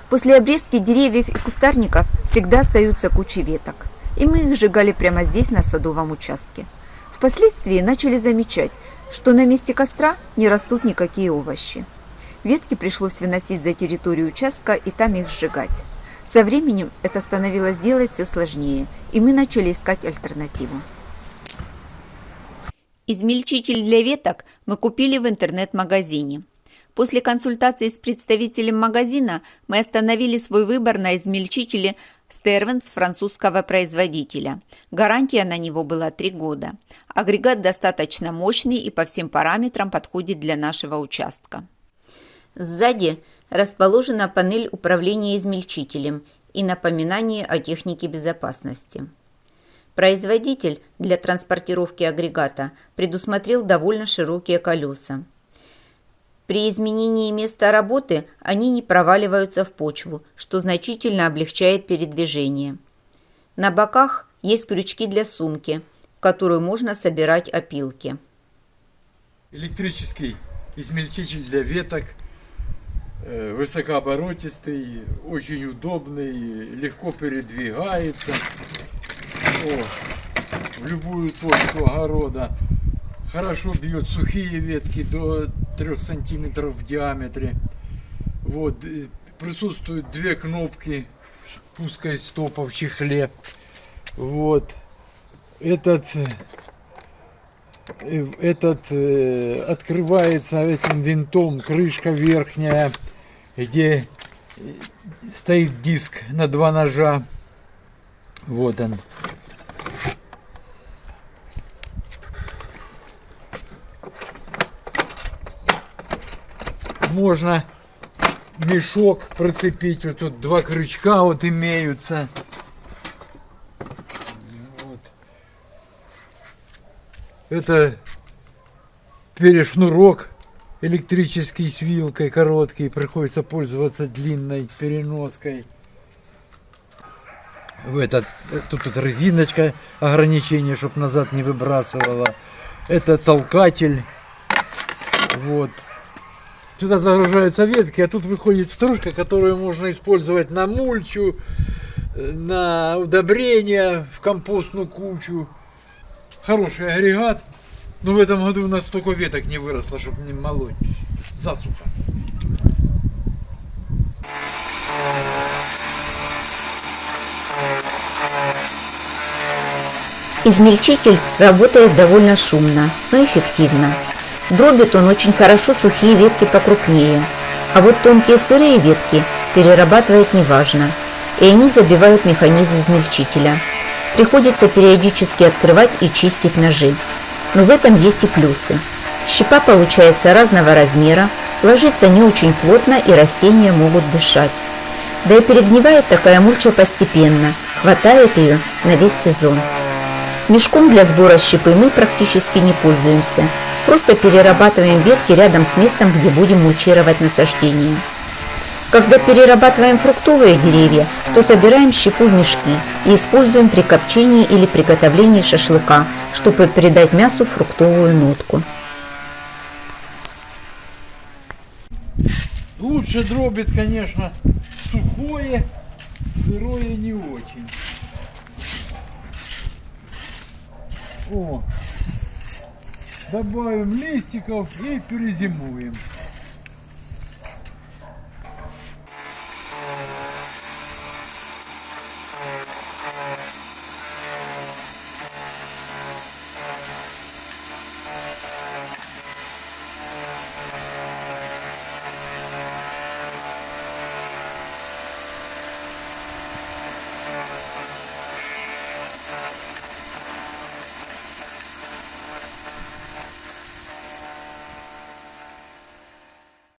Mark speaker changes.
Speaker 1: После обрезки деревьев и кустарников всегда остаются кучи веток, и мы их сжигали прямо здесь, на садовом участке. Впоследствии начали замечать, что на месте костра не растут никакие овощи. Ветки пришлось выносить за территорию участка и там их сжигать. Со временем это становилось делать все сложнее, и мы начали искать альтернативу. Измельчитель для веток мы купили в интернет-магазине. После консультации с представителем магазина мы остановили свой выбор на измельчителе Stervens французского производителя. Гарантия на него была 3 года. Агрегат достаточно мощный и по всем параметрам подходит для нашего участка. Сзади расположена панель управления измельчителем и напоминание о технике безопасности. Производитель для транспортировки агрегата предусмотрел довольно широкие колеса. При изменении места работы они не проваливаются в почву, что значительно облегчает передвижение. На боках есть крючки для сумки, в которую можно собирать опилки.
Speaker 2: Электрический измельчитель для веток, высокооборотистый, очень удобный, легко передвигается. В любую точку огорода. Хорошо бьет сухие ветки до 3 сантиметров в диаметре. Присутствуют 2 кнопки спуска и стопа в чехле. Этот открывается этим винтом крышка верхняя, где стоит диск на 2 ножа. Вот он. Можно мешок прицепить, вот тут 2 крючка имеются. Это перешнурок электрический с вилкой, короткий, приходится пользоваться длинной переноской. Тут резиночка, ограничение, чтобы назад не выбрасывала. Это толкатель. Сюда загружаются ветки, а тут выходит стружка, которую можно использовать на мульчу, на удобрения, в компостную кучу. Хороший агрегат, но в этом году у нас столько веток не выросло, чтобы не молоть. Засуха.
Speaker 1: Измельчитель работает довольно шумно, но эффективно. Дробит он очень хорошо сухие ветки покрупнее, а вот тонкие сырые ветки перерабатывает неважно, и они забивают механизм измельчителя. Приходится периодически открывать и чистить ножи. Но в этом есть и плюсы. Щепа получается разного размера, ложится не очень плотно и растения могут дышать. Да и перегнивает такая мульча постепенно, хватает ее на весь сезон. Мешком для сбора щепы мы практически не пользуемся. Просто перерабатываем ветки рядом с местом, где будем мульчировать насаждение. Когда перерабатываем фруктовые деревья, то собираем щепу в мешки и используем при копчении или приготовлении шашлыка, чтобы придать мясу фруктовую нотку.
Speaker 2: Лучше дробит, конечно, сухое, сырое не очень. Добавим листиков и перезимуем.